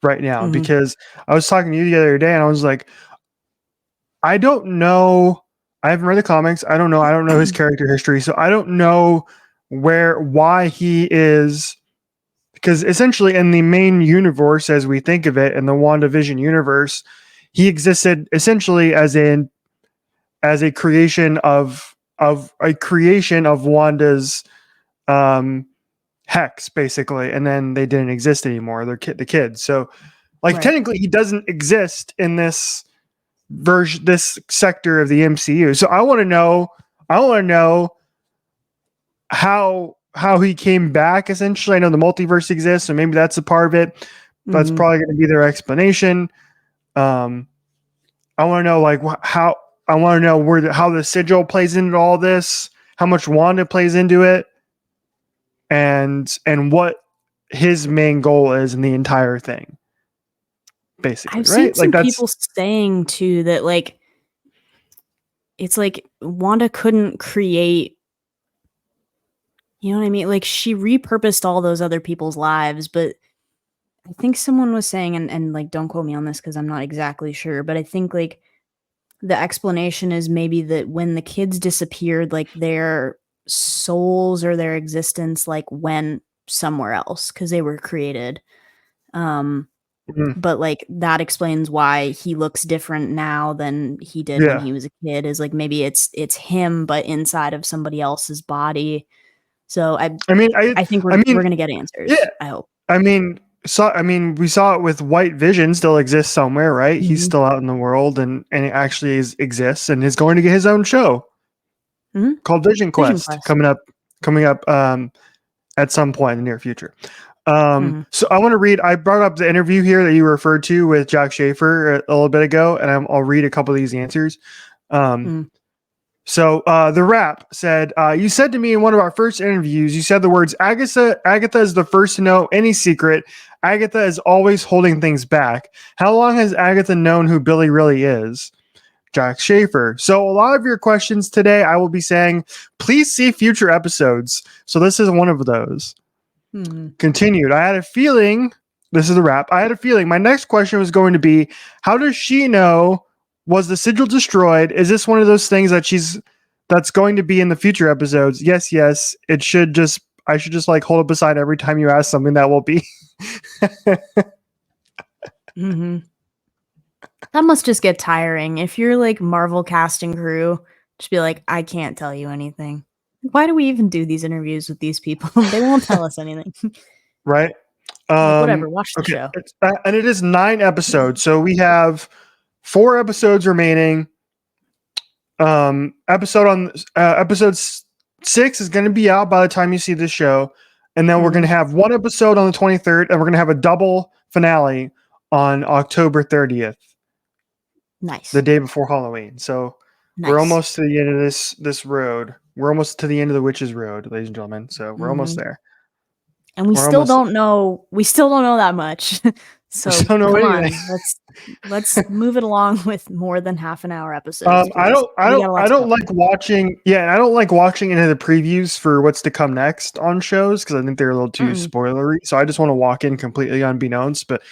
right now, because I was talking to you the other day and I was like, I don't know. I haven't read the comics. I don't know his character history. So I don't know why he is, because essentially in the main universe, as we think of it, in the WandaVision universe, he existed essentially as a creation of Wanda's hex, basically, and then they didn't exist anymore. They're the kids. So like technically he doesn't exist in this sector of the MCU. So I want to know how he came back. Essentially, I know the multiverse exists, so maybe that's a part of it. That's probably going to be their explanation. I want to know how the sigil plays into all this, how much Wanda plays into it, and what his main goal is in the entire thing. Basically,
I've seen some people saying too that like it's like Wanda couldn't create, you know what I mean? Like she repurposed all those other people's lives, but I think someone was saying, and like don't quote me on this because I'm not exactly sure, but I think like the explanation is maybe that when the kids disappeared, like their souls or their existence like went somewhere else because they were created. But like that explains why he looks different now than he did when he was a kid, is like maybe it's him but inside of somebody else's body. So I think we're gonna get answers. Yeah. I hope.
We saw it with White Vision still exists somewhere, right? He's still out in the world and it actually exists and is going to get his own show called Vision Quest coming up at some point in the near future. So I want to read. I brought up the interview here that you referred to with Jack Schaefer a little bit ago, and I'll read a couple of these answers. So the rap said, "You said to me in one of our first interviews, you said the words Agatha is the first to know any secret. Agatha is always holding things back. How long has Agatha known who Billy really is?" Jack Schaefer. So a lot of your questions today, I will be saying, please see future episodes. So this is one of those. Continued. I had a feeling, this is the wrap. I had a feeling my next question was going to be, how does she know? Was the sigil destroyed? Is this one of those things that's going to be in the future episodes? Yes. I should just like hold it beside every time you ask something that will be.
That must just get tiring. If you're like Marvel casting crew, just be like, I can't tell you anything. Why do we even do these interviews with these people? They won't tell us anything.
Right.
Like, whatever, watch the show.
And it is 9 episodes. So we have 4 episodes remaining. Episode 6 is going to be out by the time you see this show. And then we're going to have 1 episode on the 23rd, and we're going to have a double finale on October 30th.
Nice.
The day before Halloween. So we're almost to the end of this road. We're almost to the end of the Witch's Road, ladies and gentlemen. So we're almost there.
And we still don't know that much. So come on, let's move it along with more than half an hour episodes.
I don't like watching. Yeah, I don't like watching into the previews for what's to come next on shows because I think they're a little too spoilery. So I just want to walk in completely unbeknownst. But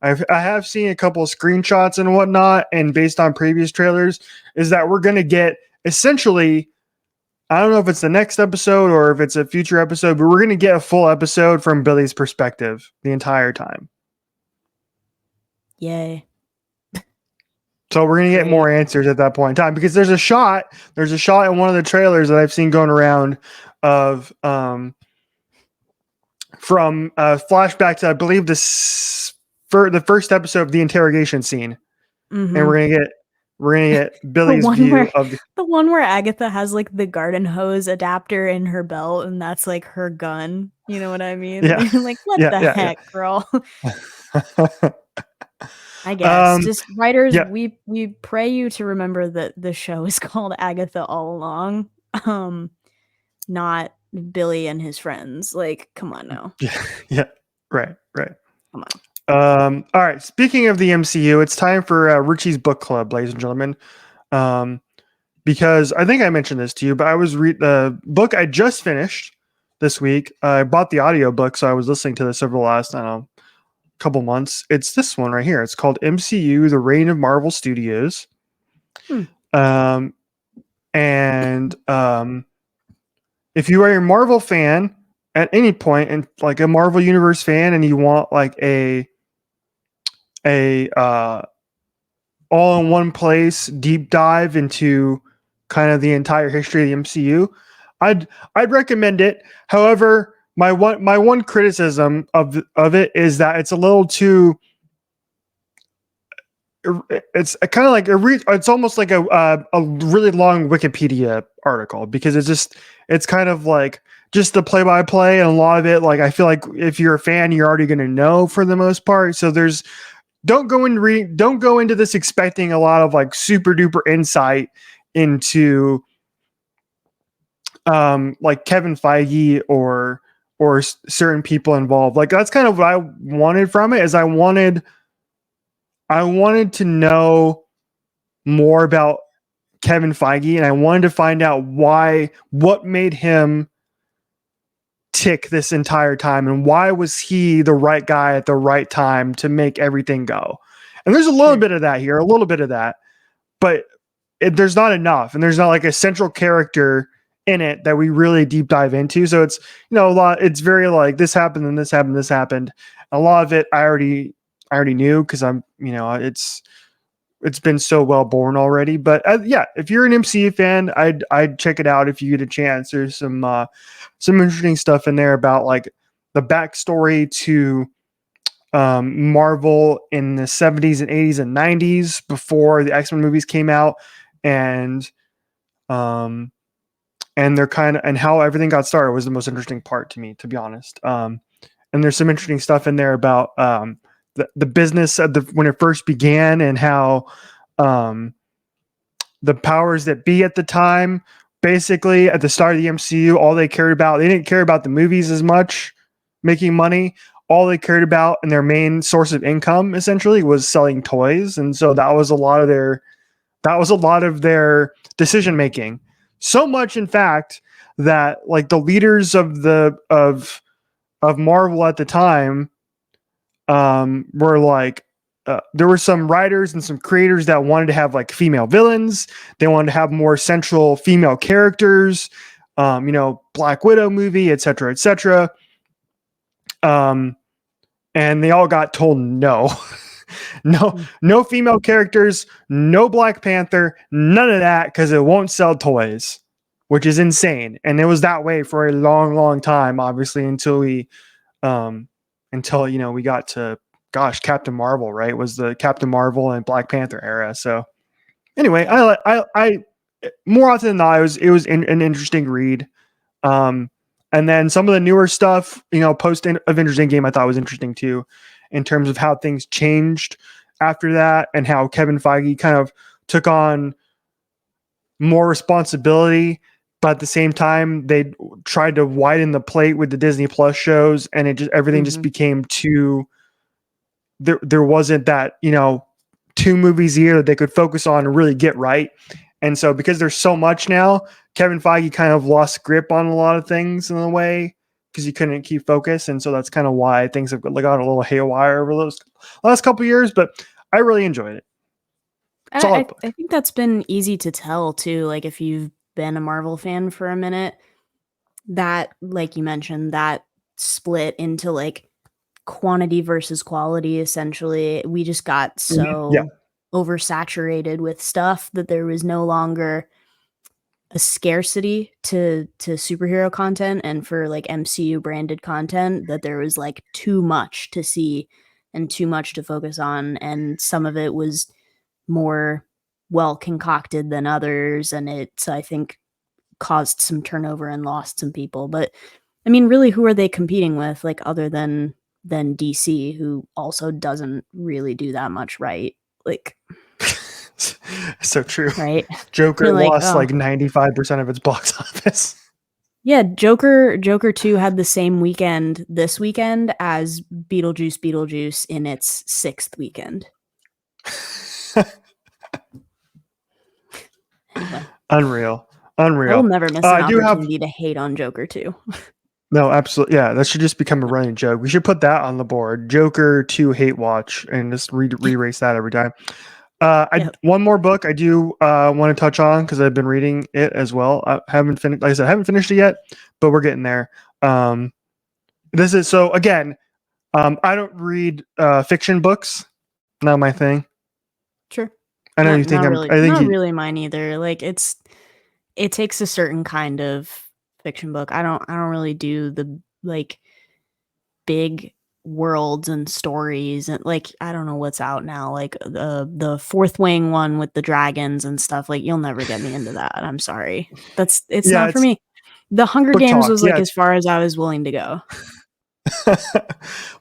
I have seen a couple of screenshots and whatnot, and based on previous trailers, is that we're going to get essentially, I don't know if it's the next episode or if it's a future episode, but we're going to get a full episode from Billy's perspective the entire time.
Yay.
So we're going to get more answers at that point in time because there's a shot in one of the trailers that I've seen going around of from flashback to, I believe, the first episode of the interrogation scene. And we're going to get Billy's view of
the one where Agatha has like the garden hose adapter in her belt and that's like her gun. You know what I mean?
Yeah.
Like, what the heck, girl? I guess just writers, we pray you to remember that the show is called Agatha All Along, not Billy and his friends. Like, come on now.
Yeah. Right.
Come on.
All right. Speaking of the MCU, it's time for Richie's book club, ladies and gentlemen. Because I think I mentioned this to you, but I was the book I just finished this week. I bought the audiobook, so I was listening to this over the last, I don't know, couple months. It's this one right here. It's called MCU: The Reign of Marvel Studios. And if you are a Marvel fan at any point, and like a Marvel Universe fan, and you want like a all in one place deep dive into kind of the entire history of the MCU, I'd recommend it. However, my one criticism of it is that it's a little too. It's kind of like it's almost like a really long Wikipedia article because it's kind of like just the play by play, and a lot of it, like, I feel like if you're a fan, you're already going to know for the most part. So don't go into this expecting a lot of like super duper insight into like Kevin Feige or certain people involved. Like, that's kind of what I wanted from it, is I wanted to know more about Kevin Feige, and I wanted to find out what made him tick this entire time, and why was he the right guy at the right time to make everything go. And there's a little bit of that here, a little bit of that, but there's not enough, and there's not like a central character in it that we really deep dive into. So it's, a lot, it's very like this happened and this happened, this happened. A lot of it I already knew because I'm, it's been so well born already. But if you're an MCU fan, I'd check it out if you get a chance. There's some interesting stuff in there about like the backstory to Marvel in the 70s and 80s and 90s before the X-Men movies came out, and they're kind of, and how everything got started was the most interesting part to me, to be honest. And and there's some interesting stuff in there about the business of when it first began, and how the powers that be at the time, basically at the start of the MCU, all they cared about, they didn't care about the movies as much, making money. All they cared about, and their main source of income essentially, was selling toys. And so that was a lot of their decision making. So much, in fact, that like the leaders of Marvel at the time were like, there were some writers and some creators that wanted to have like female villains. They wanted to have more central female characters, Black Widow movie, et cetera, et cetera. And they all got told no. No female characters, no Black Panther, none of that, because it won't sell toys, which is insane. And it was that way for a long, long time, obviously, until we got to, Captain Marvel, right? It was the Captain Marvel and Black Panther era. So anyway, I more often than not, it was an interesting read. And then some of the newer stuff, post Avengers Endgame, I thought was interesting too, in terms of how things changed after that, and how Kevin Feige kind of took on more responsibility, but at the same time they tried to widen the plate with the Disney Plus shows, and everything just became too. There wasn't that 2 movies a year that they could focus on and really get right. And so because there's so much now, Kevin Feige kind of lost grip on a lot of things in a way, because he couldn't keep focus. And so that's kind of why things have gone a little haywire over those last couple of years, but I really enjoyed it.
I think that's been easy to tell too. Like if you've been a Marvel fan for a minute, that, like you mentioned, that split into like quantity versus quality, essentially. We just got so oversaturated with stuff that there was no longer a scarcity to superhero content, and for like MCU branded content, that there was like too much to see and too much to focus on, and some of it was more well concocted than others, and it's, I think, caused some turnover and lost some people. But I mean, really, who are they competing with, like, other than DC, who also doesn't really do that much right? Like,
so true,
right?
Joker lost like 95% of its box office.
Yeah, Joker 2 had the same weekend this weekend as Beetlejuice in its 6th weekend. Anyway.
Unreal.
I will never miss an opportunity to hate on Joker 2.
No, absolutely. Yeah, that should just become a running joke. We should put that on the board. Joker 2 hate watch, and just re-race that every time. One more book I do want to touch on, because I've been reading it as well. I haven't finished. Like I said, I haven't finished it yet, but we're getting there. This is so again. I don't read fiction books. Not my thing.
Sure.
I know you think I'm.
Really,
I think
not really mine either. Like it takes a certain kind of fiction book. I don't really do the like big worlds and stories, and like I don't know what's out now, like the Fourth Wing one with the dragons and stuff. Like you'll never get me into that. I'm sorry. It's not for me. The Hunger Games was like as far as I was willing to go.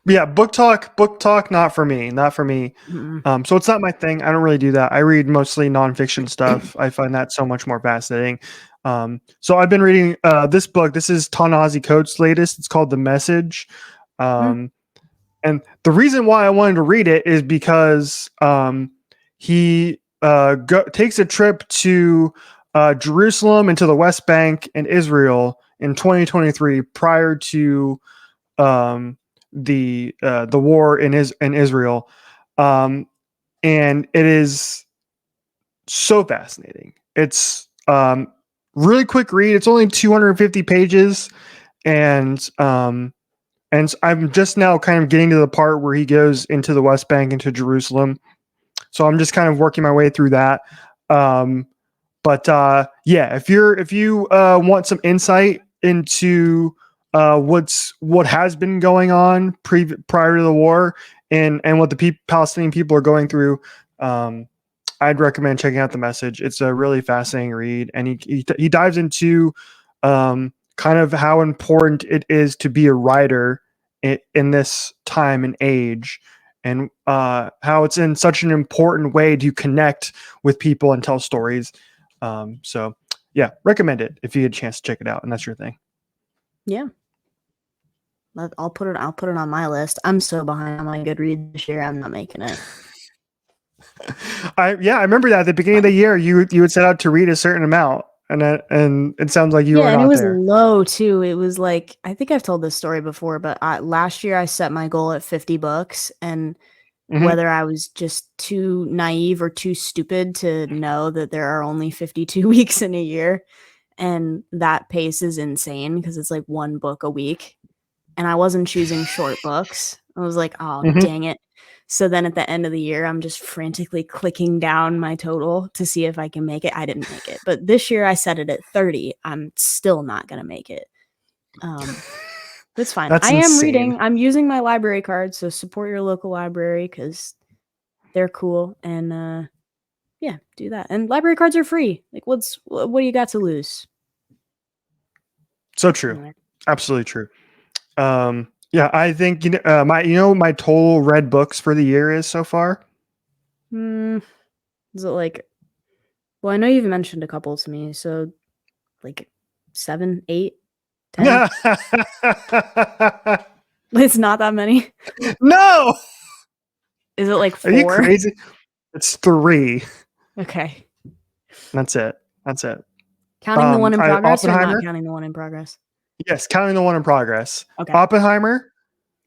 Yeah, book talk, not for me. Mm-hmm. So it's not my thing. I don't really do that. I read mostly nonfiction stuff. I find that so much more fascinating. So I've been reading this book. This is Ta-Nehisi Coates' latest. It's called The Message. And the reason why I wanted to read it is because he takes a trip to Jerusalem and to the West Bank and Israel in 2023, prior to the war in Israel, and it is so fascinating. It's really quick read. It's only 250 pages, and I'm just now kind of getting to the part where he goes into the West Bank, into Jerusalem. So I'm just kind of working my way through that. But if you want some insight into what has been going on prior to the war, and what the Palestinian people are going through, I'd recommend checking out The Message. It's a really fascinating read, and he dives into kind of how important it is to be a writer in this time and age, and how it's in such an important way to connect with people and tell stories. So yeah, recommend it if you get a chance to check it out and that's your thing.
Yeah. I'll put it on my list. I'm so behind on my Goodreads this year. I'm not making it.
I remember that at the beginning of the year you would set out to read a certain amount, and it sounds like you were
and
not
it was
there.
low too. It was like, I think I've told this story before, but last year I set my goal at 50 books, and whether I was just too naive or too stupid to know that there are only 52 weeks in a year, and that pace is insane because it's like one book a week, and I wasn't choosing short books. I was like, oh, dang it. So then at the end of the year, I'm just frantically clicking down my total to see if I can make it. I didn't make it. But this year I set it at 30. I'm still not going to make it. That's fine.
That's
I am
insane.
reading. I'm using my library card. So support your local library because they're cool. And yeah, do that. And library cards are free. Like, what do you got to lose?
So true. Anyway. Absolutely true. Yeah, I think my total read books for the year is so far.
Is it like? Well, I know you've mentioned a couple to me, so like 7, 8, 10. It's not that many.
No.
Is it like 4?
Are you crazy? It's 3.
Okay.
That's it.
Counting the one in progress or not counting the one in progress?
Yes, counting the one in progress.
Okay.
Oppenheimer.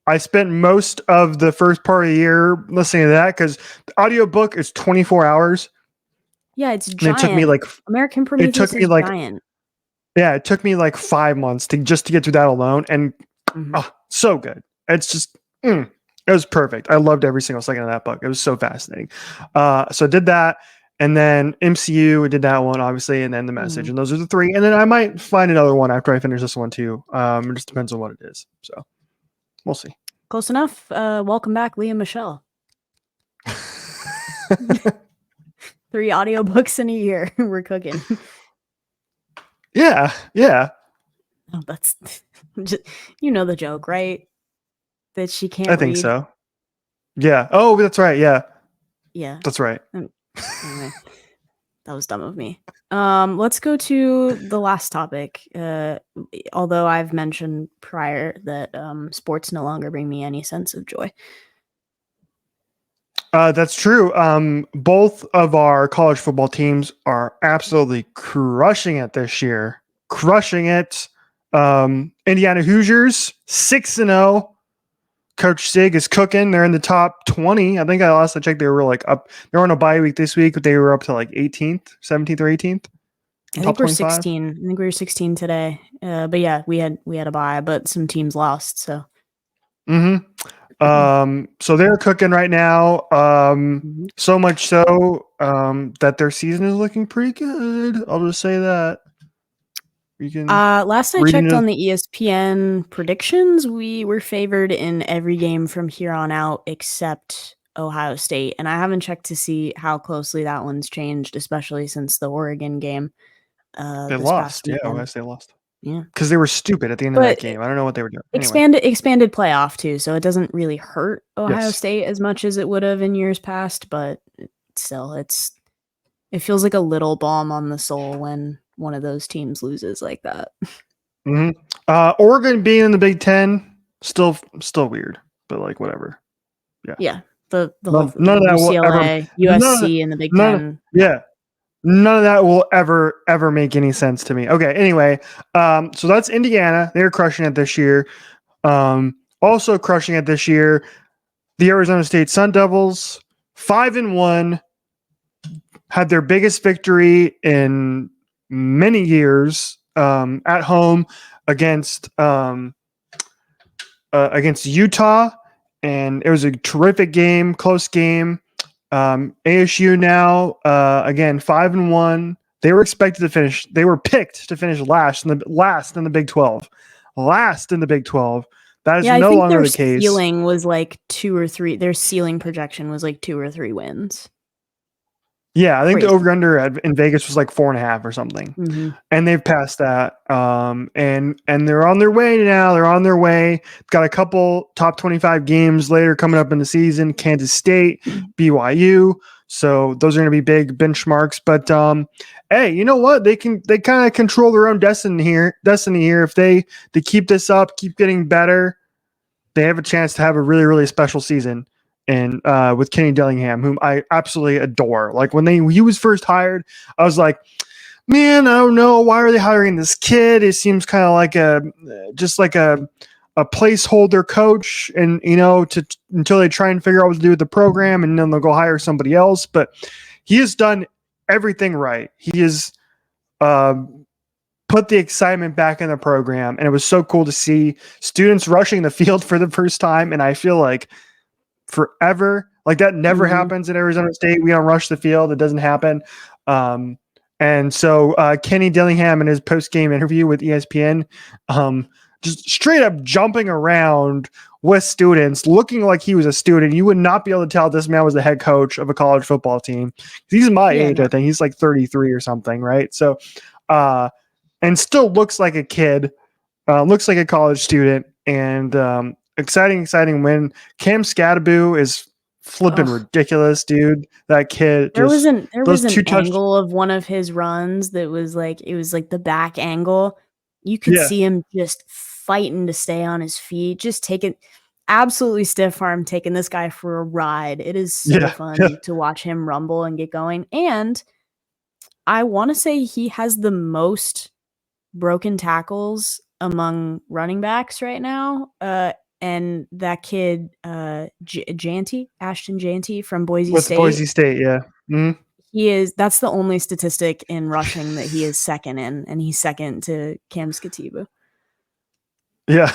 I spent most of the first part of the year listening to that because the audiobook is 24 hours.
Yeah, it's giant.
It took me like
American Prometheus is giant.
Yeah, it took me like 5 months to get through that alone, and so good. It's just it was perfect. I loved every single second of that book. It was so fascinating. So I did that, and then MCU, I did that one obviously, and then The Message, and those are the 3. And then I might find another one after I finish this one too. It just depends on what it is. So we'll see.
Close enough. Welcome back, Leah Michelle. 3 audiobooks in a year. We're cooking.
Yeah.
Oh, that's just, the joke, right? That she can't.
I think so. Yeah. Oh, that's right. Yeah.
Yeah.
That's right.
Anyway, that was dumb of me. Let's go to the last topic. Although I've mentioned prior that sports no longer bring me any sense of joy.
That's true. Both of our college football teams are absolutely crushing it this year. Crushing it. Indiana Hoosiers 6-0. Coach Sig is cooking. They're in the top 20. I think last I checked, they were like up. They're on a bye week this week, but they were up to like 18th, 17th, or 18th.
I think we're 16. I think we were 16 today. But yeah, we had a bye, but some teams lost. So.
So they're cooking right now. So much so that their season is looking pretty good. I'll just say that.
Last I checked on the ESPN predictions, we were favored in every game from here on out except Ohio State, and I haven't checked to see how closely that one's changed, especially since the Oregon game.
They lost. Yeah, Ohio State lost.
Yeah,
because they were stupid at the end of that game. I don't know what they were doing.
Expanded playoff too, so it doesn't really hurt Ohio State as much as it would have in years past, but still, it feels like a little balm on the soul when one of those teams loses like that.
Oregon being in the Big Ten, still weird, but like whatever.
Yeah. The whole none of that UCLA, USC in the Big Ten.
Yeah. None of that will ever make any sense to me. Okay, anyway, so that's Indiana. They're crushing it this year. Also crushing it this year, the Arizona State Sun Devils, 5-1, had their biggest victory in many years at home against Utah, and it was a terrific game, close game. ASU now again 5-1. They were expected to finish. They were picked to finish last in the Big 12. Last in the Big 12. That is no longer the case.
Their ceiling was like 2 or 3. Their ceiling projection was like 2 or 3 wins.
Yeah, I think the
Crazy.
over under in Vegas was like 4.5 or something, and they've passed that. And they're on their way now. They're on their way. Got a couple top 25 games later coming up in the season. Kansas State, BYU. So those are going to be big benchmarks. But hey, you know what? They kind of control their own destiny here. If they keep this up, keep getting better, they have a chance to have a really, really special season. And with Kenny Dillingham, whom I absolutely adore. Like when he was first hired, I was like, man, I don't know, why are they hiring this kid? It seems kind of like a placeholder coach, and until they try and figure out what to do with the program, and then they'll go hire somebody else. But he has done everything right. He has put the excitement back in the program, and it was so cool to see students rushing the field for the first time. And I feel like forever, like that never happens at Arizona State. We don't rush the field. It doesn't happen. And so Kenny Dillingham in his post-game interview with ESPN, just straight up jumping around with students, looking like he was a student. You would not be able to tell this man was the head coach of a college football team. He's my age, I think. He's like 33 or something, right? So, and still looks like a kid, looks like a college student, and exciting win. Cam Scadaboo is flipping ridiculous, dude. That kid.
There was an angle of one of his runs that was like, it was like the back angle. You could see him just fighting to stay on his feet, just taking absolutely stiff arm, taking this guy for a ride. It is so fun to watch him rumble and get going. And I want to say he has the most broken tackles among running backs right now. And that kid, Ashton Janty from Boise State.
Boise State, yeah. Mm-hmm.
That's the only statistic in rushing that he is second in, and he's second to Cam Scatibu.
Yeah.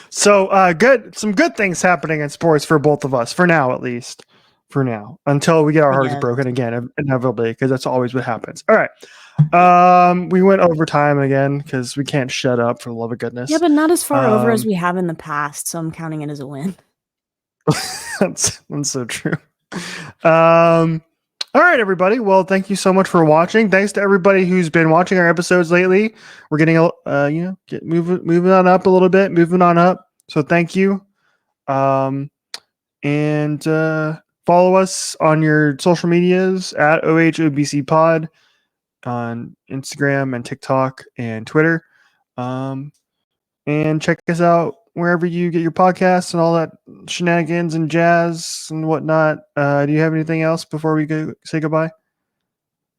So some good things happening in sports for both of us, for now at least. For now, until we get our hearts broken again, inevitably, because that's always what happens. All right. We went overtime again because we can't shut up, for the love of goodness.
Yeah, but not as far over as we have in the past, so I'm counting it as a win.
That's so true. All right, everybody. Well, thank you so much for watching. Thanks to everybody who's been watching our episodes lately. We're getting moving on up a little bit, moving on up. So thank you. And follow us on your social medias at OHOBC Pod on Instagram and TikTok and Twitter. And check us out wherever you get your podcasts and all that shenanigans and jazz and whatnot. Do you have anything else before we say goodbye?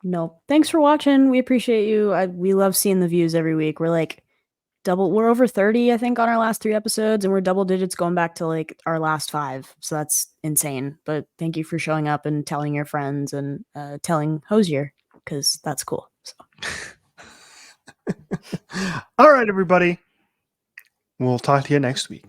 No. Thanks for watching. We appreciate you. We love seeing the views every week. We're like we're over 30, I think, on our last 3 episodes, and we're double digits going back to like our last 5. So that's insane. But thank you for showing up and telling your friends and telling Hosier, because that's cool. So.
All right, everybody. We'll talk to you next week.